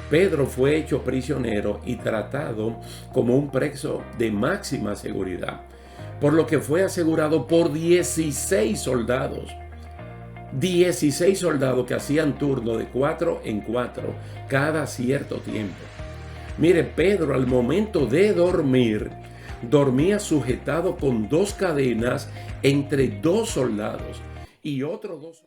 Pedro fue hecho prisionero y tratado como un preso de máxima seguridad, por lo que fue asegurado por 16 soldados. 16 soldados que hacían turno de 4 en 4 cada cierto tiempo. Mire, Pedro al momento de dormir, dormía sujetado con 2 cadenas entre 2 soldados y otros 2.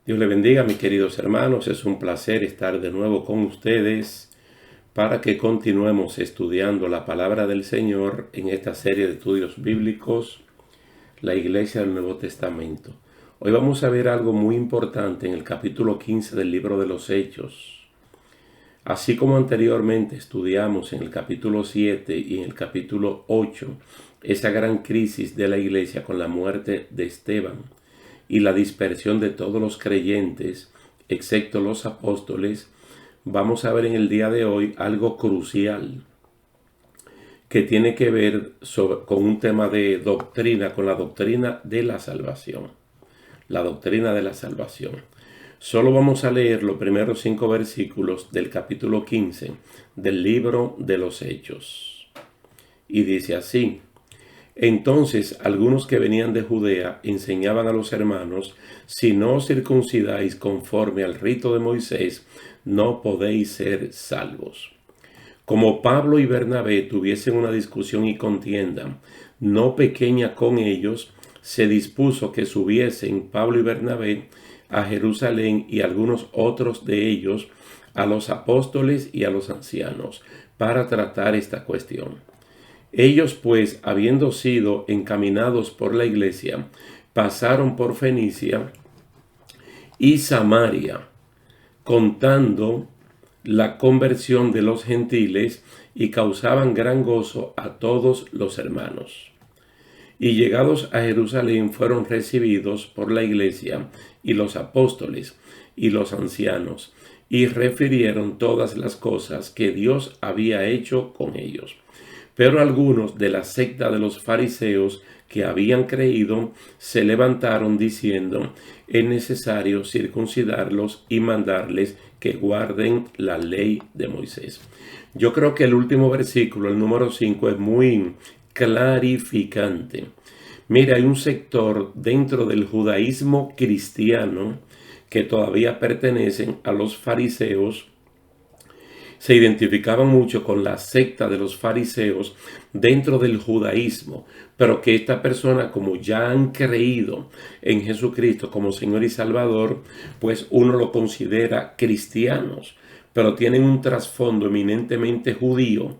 Dios le bendiga, mis queridos hermanos. Es un placer estar de nuevo con ustedes para que continuemos estudiando la palabra del Señor en esta serie de estudios bíblicos, la Iglesia del Nuevo Testamento. Hoy vamos a ver algo muy importante en el capítulo 15 del libro de los Hechos. Así como anteriormente estudiamos en el capítulo 7 y en el capítulo 8 esa gran crisis de la Iglesia con la muerte de Esteban y la dispersión de todos los creyentes, excepto los apóstoles, vamos a ver en el día de hoy algo crucial que tiene que ver con un tema de doctrina, con la doctrina de la salvación. La doctrina de la salvación. Solo vamos a leer los primeros 5 versículos del capítulo 15 del libro de los Hechos. Y dice así: Entonces algunos que venían de Judea enseñaban a los hermanos: si no os circuncidáis conforme al rito de Moisés, no podéis ser salvos. Como Pablo y Bernabé tuviesen una discusión y contienda no pequeña con ellos, se dispuso que subiesen Pablo y Bernabé a Jerusalén y algunos otros de ellos a los apóstoles y a los ancianos para tratar esta cuestión. Ellos pues, habiendo sido encaminados por la iglesia, pasaron por Fenicia y Samaria, contando la conversión de los gentiles, y causaban gran gozo a todos los hermanos. Y llegados a Jerusalén fueron recibidos por la iglesia y los apóstoles y los ancianos, y refirieron todas las cosas que Dios había hecho con ellos. Pero algunos de la secta de los fariseos que habían creído se levantaron diciendo: es necesario circuncidarlos y mandarles que guarden la ley de Moisés. Yo creo que el último versículo, el número 5, es muy clarificante. Mira, hay un sector dentro del judaísmo cristiano que todavía pertenecen a los fariseos. Se identificaban mucho con la secta de los fariseos dentro del judaísmo, pero que esta persona, como ya han creído en Jesucristo como Señor y Salvador, pues uno lo considera cristianos, pero tienen un trasfondo eminentemente judío,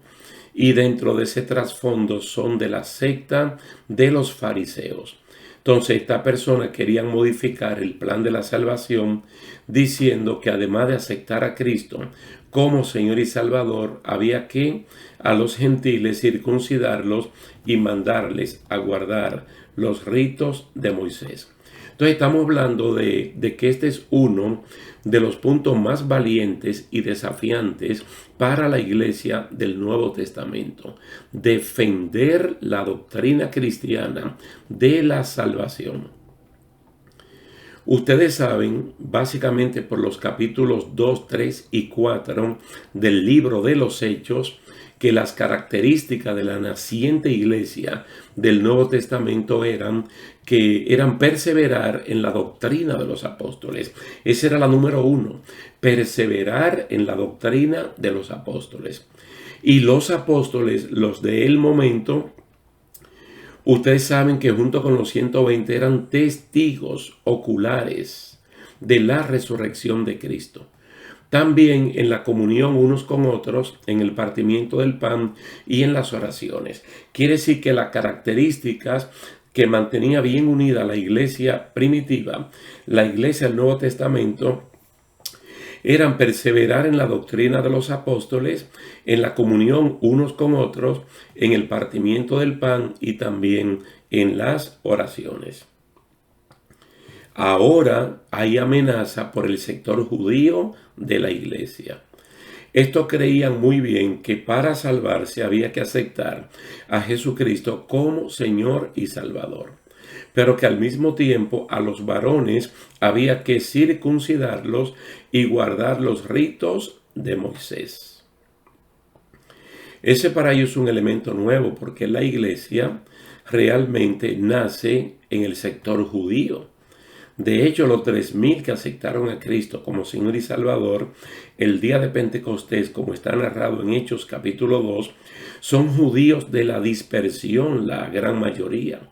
y dentro de ese trasfondo son de la secta de los fariseos. Entonces esta persona quería modificar el plan de la salvación diciendo que además de aceptar a Cristo como Señor y Salvador, había que a los gentiles circuncidarlos y mandarles a guardar los ritos de Moisés. Entonces estamos hablando de que este es uno de los puntos más valientes y desafiantes para la iglesia del Nuevo Testamento. Defender la doctrina cristiana de la salvación. Ustedes saben, básicamente por los capítulos 2, 3 y 4 del libro de los Hechos, que las características de la naciente iglesia del Nuevo Testamento eran perseverar en la doctrina de los apóstoles. Esa era la número 1, perseverar en la doctrina de los apóstoles. Y los apóstoles, los del momento, ustedes saben que junto con los 120 eran testigos oculares de la resurrección de Cristo. También en la comunión unos con otros, en el partimiento del pan y en las oraciones. Quiere decir que las características que mantenía bien unida la iglesia primitiva, la iglesia del Nuevo Testamento, eran perseverar en la doctrina de los apóstoles, en la comunión unos con otros, en el partimiento del pan y también en las oraciones. Ahora hay amenaza por el sector judío de la iglesia. Estos creían muy bien que para salvarse había que aceptar a Jesucristo como Señor y Salvador, pero que al mismo tiempo a los varones había que circuncidarlos y guardar los ritos de Moisés. Ese para ellos es un elemento nuevo, porque la iglesia realmente nace en el sector judío. De hecho, los 3.000 que aceptaron a Cristo como Señor y Salvador el día de Pentecostés, como está narrado en Hechos capítulo 2, son judíos de la dispersión, la gran mayoría.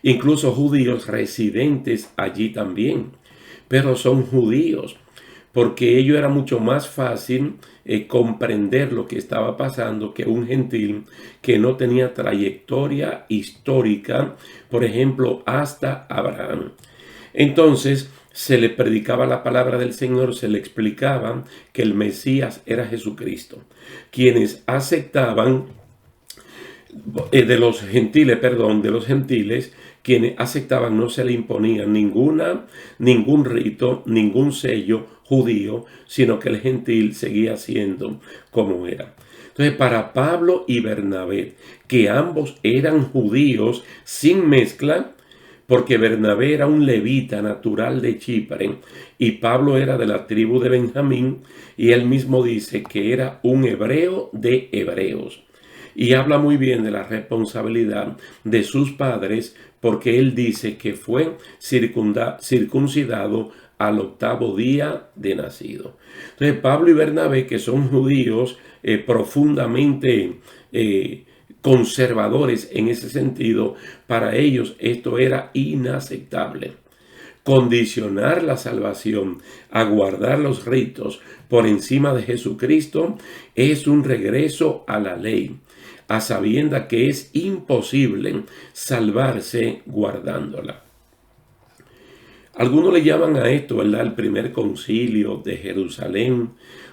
Incluso judíos residentes allí también, pero son judíos, porque ello era mucho más fácil comprender lo que estaba pasando que un gentil que no tenía trayectoria histórica, por ejemplo, hasta Abraham. Entonces se le predicaba la palabra del Señor, se le explicaba que el Mesías era Jesucristo. Quienes aceptaban de los gentiles, quienes aceptaban no se le imponía ningún rito, ningún sello judío, sino que el gentil seguía siendo como era. Entonces, para Pablo y Bernabé, que ambos eran judíos sin mezcla, porque Bernabé era un levita natural de Chipre y Pablo era de la tribu de Benjamín, y él mismo dice que era un hebreo de hebreos. Y habla muy bien de la responsabilidad de sus padres, porque él dice que fue circuncidado al 8º día de nacido. Entonces Pablo y Bernabé, que son judíos profundamente conservadores en ese sentido, para ellos esto era inaceptable. Condicionar la salvación a guardar los ritos por encima de Jesucristo es un regreso a la ley, a sabienda que es imposible salvarse guardándola. Algunos le llaman a esto, ¿verdad?, el primer concilio de Jerusalén,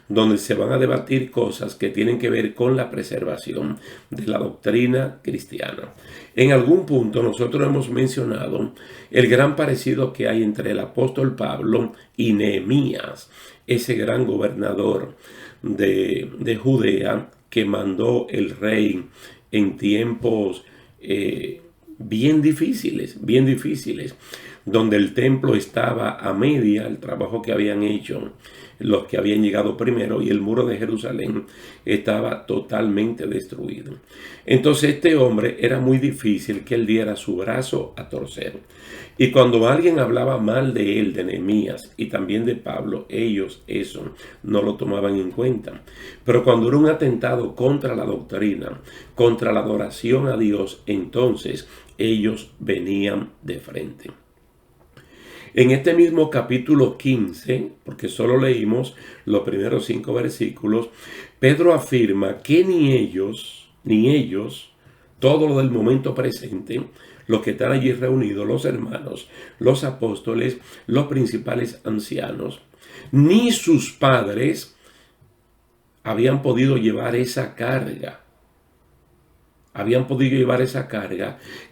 donde se van a debatir cosas que tienen que ver con la preservación de la doctrina cristiana. En algún punto nosotros hemos mencionado el gran parecido que hay entre el apóstol Pablo y Nehemías, ese gran gobernador de Judea que mandó el rey en tiempos bien difíciles, donde el templo estaba a media, el trabajo que habían hecho los que habían llegado primero, y el muro de Jerusalén estaba totalmente destruido. Entonces este hombre era muy difícil que él diera su brazo a torcer. Y cuando alguien hablaba mal de él, de Nehemías y también de Pablo, ellos eso no lo tomaban en cuenta. Pero cuando era un atentado contra la doctrina, contra la adoración a Dios, entonces ellos venían de frente. En este mismo capítulo 15, porque solo leímos los primeros 5 versículos, Pedro afirma que ni ellos, todo lo del momento presente, los que están allí reunidos, los hermanos, los apóstoles, los principales ancianos, ni sus padres habían podido llevar esa carga.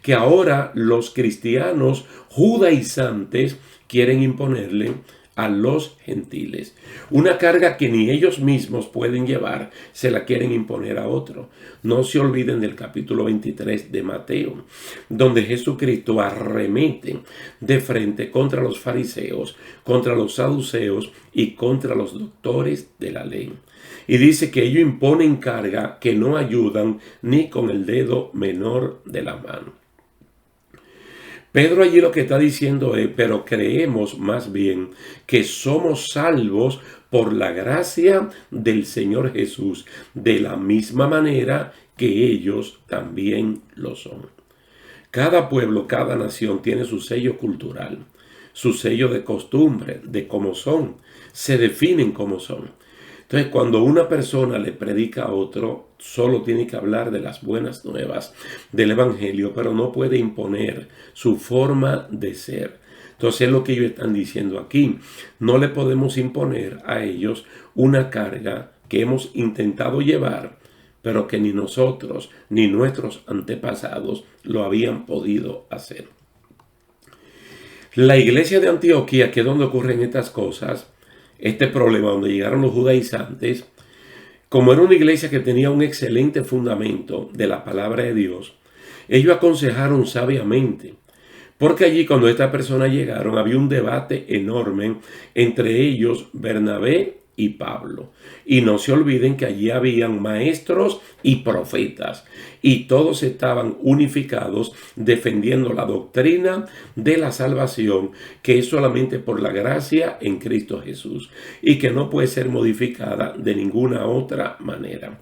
Que ahora los cristianos judaizantes quieren imponerle a los gentiles. Una carga que ni ellos mismos pueden llevar, se la quieren imponer a otro. No se olviden del capítulo 23 de Mateo, donde Jesucristo arremete de frente contra los fariseos, contra los saduceos y contra los doctores de la ley. Y dice que ellos imponen carga que no ayudan ni con el dedo menor de la mano. Pedro allí lo que está diciendo es, pero creemos más bien que somos salvos por la gracia del Señor Jesús, de la misma manera que ellos también lo son. Cada pueblo, cada nación tiene su sello cultural, su sello de costumbre, de cómo son, se definen como son. Entonces, cuando una persona le predica a otro, solo tiene que hablar de las buenas nuevas del Evangelio, pero no puede imponer su forma de ser. Entonces es lo que ellos están diciendo aquí. No le podemos imponer a ellos una carga que hemos intentado llevar, pero que ni nosotros ni nuestros antepasados lo habían podido hacer. La iglesia de Antioquía, que es donde ocurren estas cosas, este problema donde llegaron los judaizantes, como era una iglesia que tenía un excelente fundamento de la palabra de Dios, ellos aconsejaron sabiamente, porque allí cuando estas personas llegaron había un debate enorme entre ellos, Bernabé y Pablo. Y no se olviden que allí habían maestros y profetas, y todos estaban unificados defendiendo la doctrina de la salvación, que es solamente por la gracia en Cristo Jesús y que no puede ser modificada de ninguna otra manera.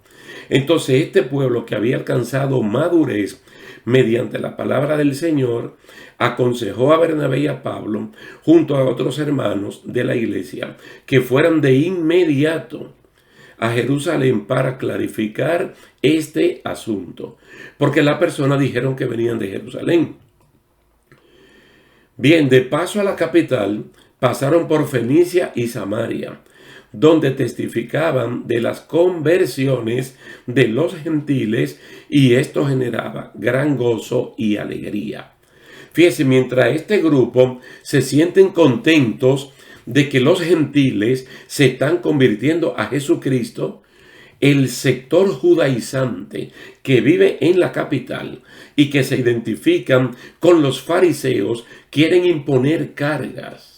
Entonces este pueblo que había alcanzado madurez mediante la palabra del Señor, aconsejó a Bernabé y a Pablo, junto a otros hermanos de la iglesia, que fueran de inmediato a Jerusalén para clarificar este asunto, porque las personas dijeron que venían de Jerusalén. Bien, de paso a la capital, pasaron por Fenicia y Samaria, donde testificaban de las conversiones de los gentiles, y esto generaba gran gozo y alegría. Fíjense, mientras este grupo se sienten contentos de que los gentiles se están convirtiendo a Jesucristo, el sector judaizante que vive en la capital y que se identifican con los fariseos quieren imponer cargas.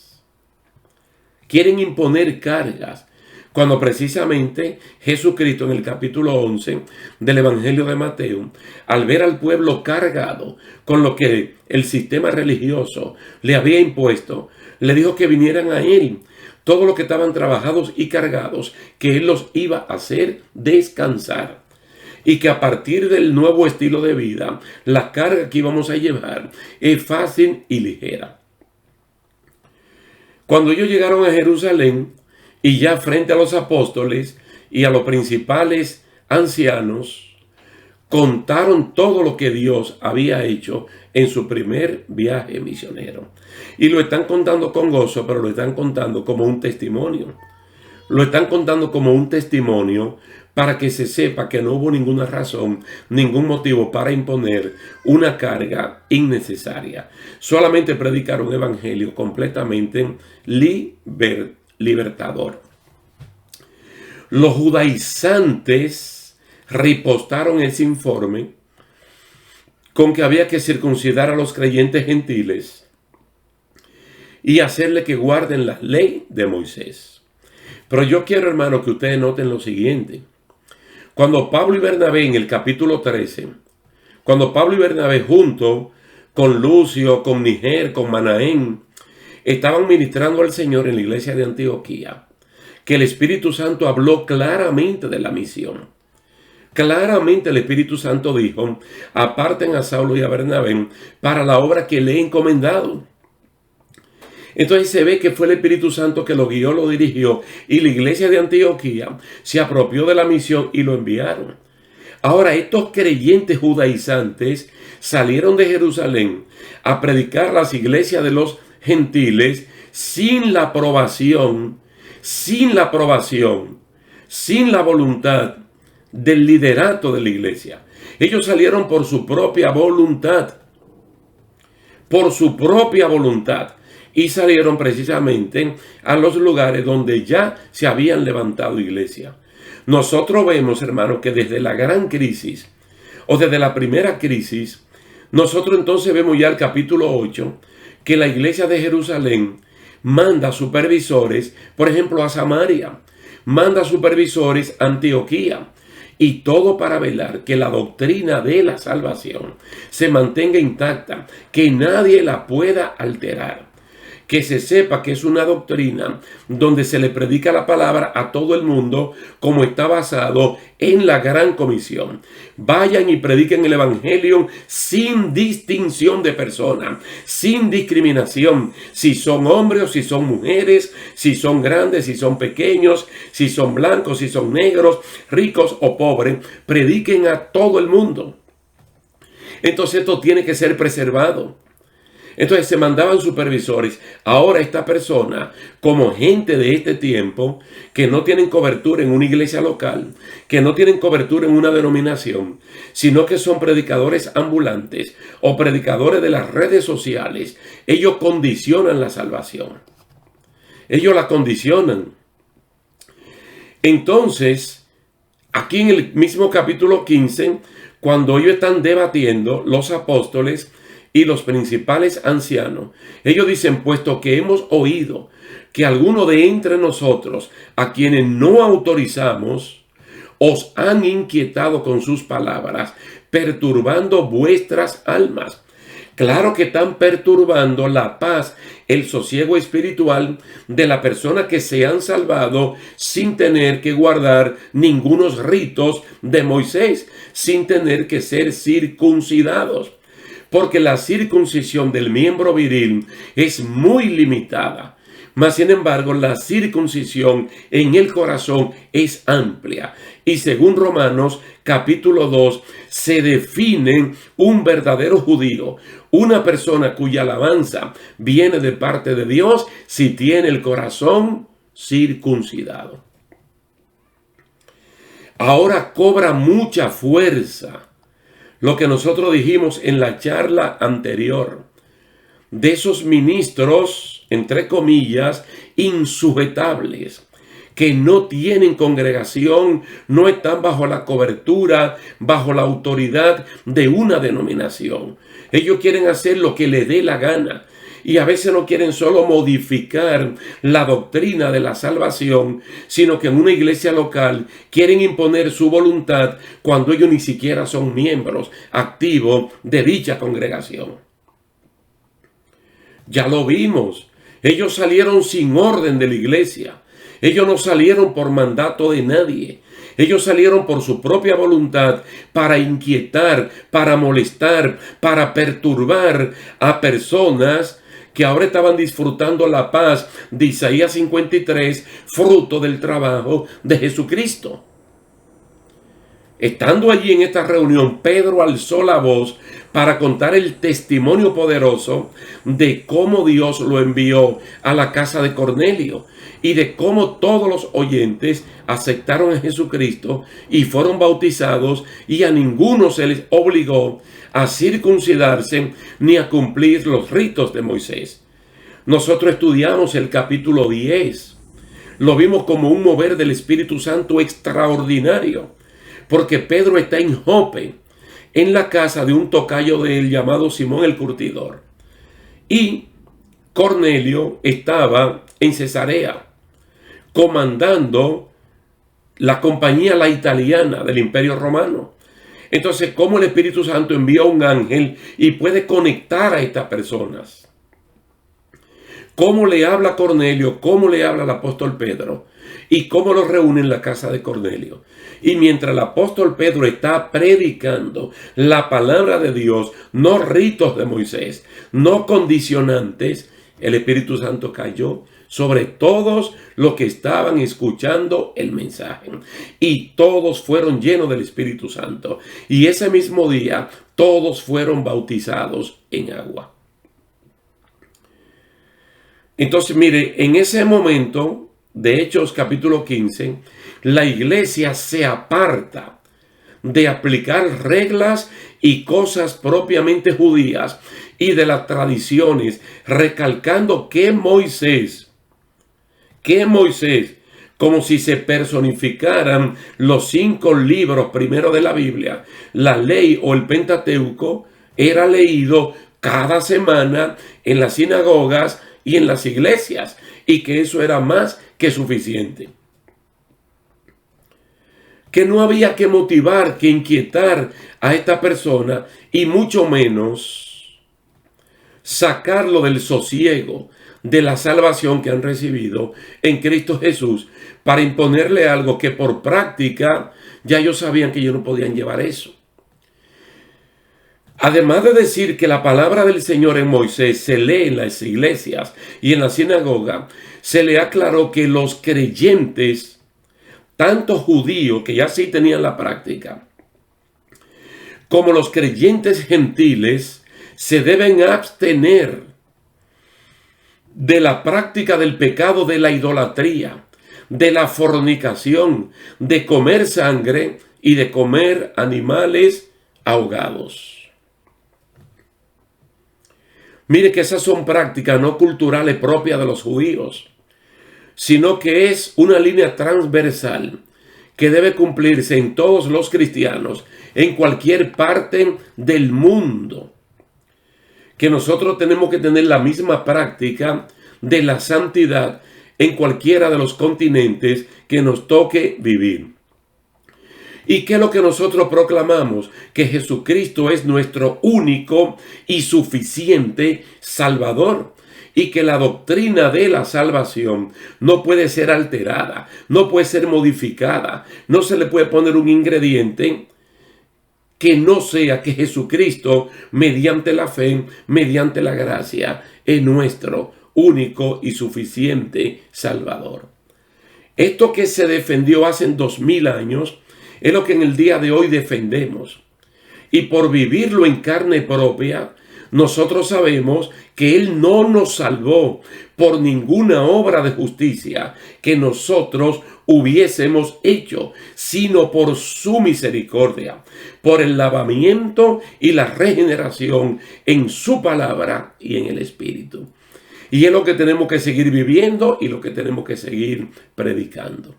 Cuando precisamente Jesucristo en el capítulo 11 del Evangelio de Mateo, al ver al pueblo cargado con lo que el sistema religioso le había impuesto, le dijo que vinieran a él, todos los que estaban trabajados y cargados, que él los iba a hacer descansar. Y que a partir del nuevo estilo de vida, la carga que íbamos a llevar es fácil y ligera. Cuando ellos llegaron a Jerusalén, y ya frente a los apóstoles y a los principales ancianos, contaron todo lo que Dios había hecho en su primer viaje misionero. Y lo están contando con gozo, pero lo están contando como un testimonio. Lo están contando como un testimonio para que se sepa que no hubo ninguna razón, ningún motivo para imponer una carga innecesaria. Solamente predicar un evangelio completamente libertador. Los judaizantes ripostaron ese informe con que había que circuncidar a los creyentes gentiles y hacerle que guarden la ley de Moisés. Pero yo quiero, hermano, que ustedes noten lo siguiente. Cuando Pablo y Bernabé en el capítulo 13, cuando Pablo y Bernabé junto con Lucio, con Niger, con Manaén, estaban ministrando al Señor en la iglesia de Antioquía, que el Espíritu Santo habló claramente de la misión. Claramente el Espíritu Santo dijo: aparten a Saulo y a Bernabé para la obra que le he encomendado. Entonces se ve que fue el Espíritu Santo que lo guió, lo dirigió, y la iglesia de Antioquía se apropió de la misión y lo enviaron. Ahora estos creyentes judaizantes salieron de Jerusalén a predicar a las iglesias de los gentiles sin la aprobación, sin la voluntad del liderato de la iglesia. Ellos salieron por su propia voluntad, y salieron precisamente a los lugares donde ya se habían levantado iglesias. Nosotros vemos, hermanos, que desde la gran crisis, o desde la primera crisis, nosotros entonces vemos ya el capítulo 8, que la iglesia de Jerusalén manda supervisores, por ejemplo, a Samaria, manda supervisores a Antioquía, y todo para velar que la doctrina de la salvación se mantenga intacta, que nadie la pueda alterar. Que se sepa que es una doctrina donde se le predica la palabra a todo el mundo, como está basado en la gran comisión. Vayan y prediquen el evangelio sin distinción de persona, sin discriminación, si son hombres o si son mujeres, si son grandes, si son pequeños, si son blancos, si son negros, ricos o pobres. Prediquen a todo el mundo. Entonces esto tiene que ser preservado. Entonces se mandaban supervisores. Ahora esta persona, como gente de este tiempo, que no tienen cobertura en una iglesia local, que no tienen cobertura en una denominación, sino que son predicadores ambulantes o predicadores de las redes sociales, ellos condicionan la salvación. Ellos la condicionan. Entonces, aquí en el mismo capítulo 15, cuando ellos están debatiendo, los apóstoles y los principales ancianos, ellos dicen, puesto que hemos oído que alguno de entre nosotros, a quienes no autorizamos, os han inquietado con sus palabras, perturbando vuestras almas. Claro que están perturbando la paz, el sosiego espiritual de la persona que se han salvado sin tener que guardar ningunos ritos de Moisés, sin tener que ser circuncidados. Porque la circuncisión del miembro viril es muy limitada. Mas, sin embargo, la circuncisión en el corazón es amplia. Y según Romanos capítulo 2, se define un verdadero judío, una persona cuya alabanza viene de parte de Dios si tiene el corazón circuncidado. Ahora cobra mucha fuerza lo que nosotros dijimos en la charla anterior, de esos ministros, entre comillas, insujetables, que no tienen congregación, no están bajo la cobertura, bajo la autoridad de una denominación. Ellos quieren hacer lo que les dé la gana. Y a veces no quieren solo modificar la doctrina de la salvación, sino que en una iglesia local quieren imponer su voluntad cuando ellos ni siquiera son miembros activos de dicha congregación. Ya lo vimos. Ellos salieron sin orden de la iglesia. Ellos no salieron por mandato de nadie. Ellos salieron por su propia voluntad para inquietar, para molestar, para perturbar a personas que ahora estaban disfrutando la paz de Isaías 53, fruto del trabajo de Jesucristo. Estando allí en esta reunión, Pedro alzó la voz para contar el testimonio poderoso de cómo Dios lo envió a la casa de Cornelio y de cómo todos los oyentes aceptaron a Jesucristo y fueron bautizados, y a ninguno se les obligó a circuncidarse ni a cumplir los ritos de Moisés. Nosotros estudiamos el capítulo 10. Lo vimos como un mover del Espíritu Santo extraordinario, porque Pedro está en Jope, en la casa de un tocayo de él llamado Simón el Curtidor. Y Cornelio estaba en Cesarea, comandando la compañía la italiana del Imperio Romano. Entonces, ¿cómo el Espíritu Santo envía a un ángel y puede conectar a estas personas? ¿Cómo le habla a Cornelio? ¿Cómo le habla al apóstol Pedro? ¿Y cómo los reúne en la casa de Cornelio? Y mientras el apóstol Pedro está predicando la palabra de Dios, no ritos de Moisés, no condicionantes, el Espíritu Santo cayó sobre todos los que estaban escuchando el mensaje. Y todos fueron llenos del Espíritu Santo. Y ese mismo día, todos fueron bautizados en agua. Entonces, mire, en ese momento de Hechos capítulo 15, la iglesia se aparta de aplicar reglas y cosas propiamente judías y de las tradiciones, recalcando que Moisés, como si se personificaran los 5 libros primero de la Biblia, la ley o el Pentateuco, era leído cada semana en las sinagogas y en las iglesias, y que eso era más que suficiente. Que no había que motivar, que inquietar a esta persona, y mucho menos sacarlo del sosiego de la salvación que han recibido en Cristo Jesús, para imponerle algo que por práctica ya ellos sabían que ellos no podían llevar eso. Además de decir que la palabra del Señor en Moisés se lee en las iglesias y en la sinagoga, se le aclaró que los creyentes, tanto judíos que ya sí tenían la práctica, como los creyentes gentiles, se deben abstener de la práctica del pecado de la idolatría, de la fornicación, de comer sangre y de comer animales ahogados. Mire que esas son prácticas no culturales propias de los judíos, sino que es una línea transversal que debe cumplirse en todos los cristianos, en cualquier parte del mundo. Que nosotros tenemos que tener la misma práctica de la santidad en cualquiera de los continentes que nos toque vivir. ¿Y qué es lo que nosotros proclamamos? Que Jesucristo es nuestro único y suficiente Salvador. Y que la doctrina de la salvación no puede ser alterada, no puede ser modificada, no se le puede poner un ingrediente que no sea que Jesucristo, mediante la fe, mediante la gracia, es nuestro único y suficiente Salvador. Esto que se defendió hace 2000 años es lo que en el día de hoy defendemos. Y por vivirlo en carne propia, nosotros sabemos que Él no nos salvó por ninguna obra de justicia que nosotros hubiésemos hecho, sino por su misericordia, por el lavamiento y la regeneración en su palabra y en el Espíritu. Y es lo que tenemos que seguir viviendo y lo que tenemos que seguir predicando,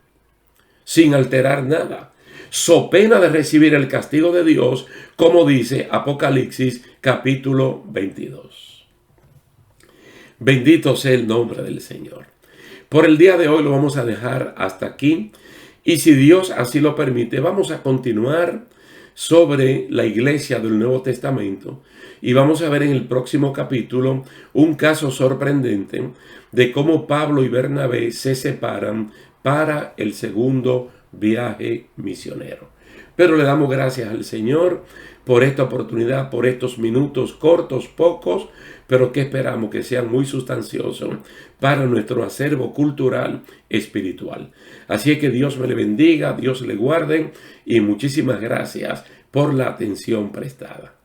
sin alterar nada, so pena de recibir el castigo de Dios, como dice Apocalipsis capítulo 22. Bendito sea el nombre del Señor. Por el día de hoy lo vamos a dejar hasta aquí, y si Dios así lo permite, vamos a continuar sobre la iglesia del Nuevo Testamento, y vamos a ver en el próximo capítulo un caso sorprendente de cómo Pablo y Bernabé se separan para el segundo viaje misionero. Pero le damos gracias al Señor por esta oportunidad, por estos minutos cortos, pocos, pero que esperamos que sean muy sustanciosos para nuestro acervo cultural espiritual. Así es que Dios me le bendiga, Dios le guarde, y muchísimas gracias por la atención prestada.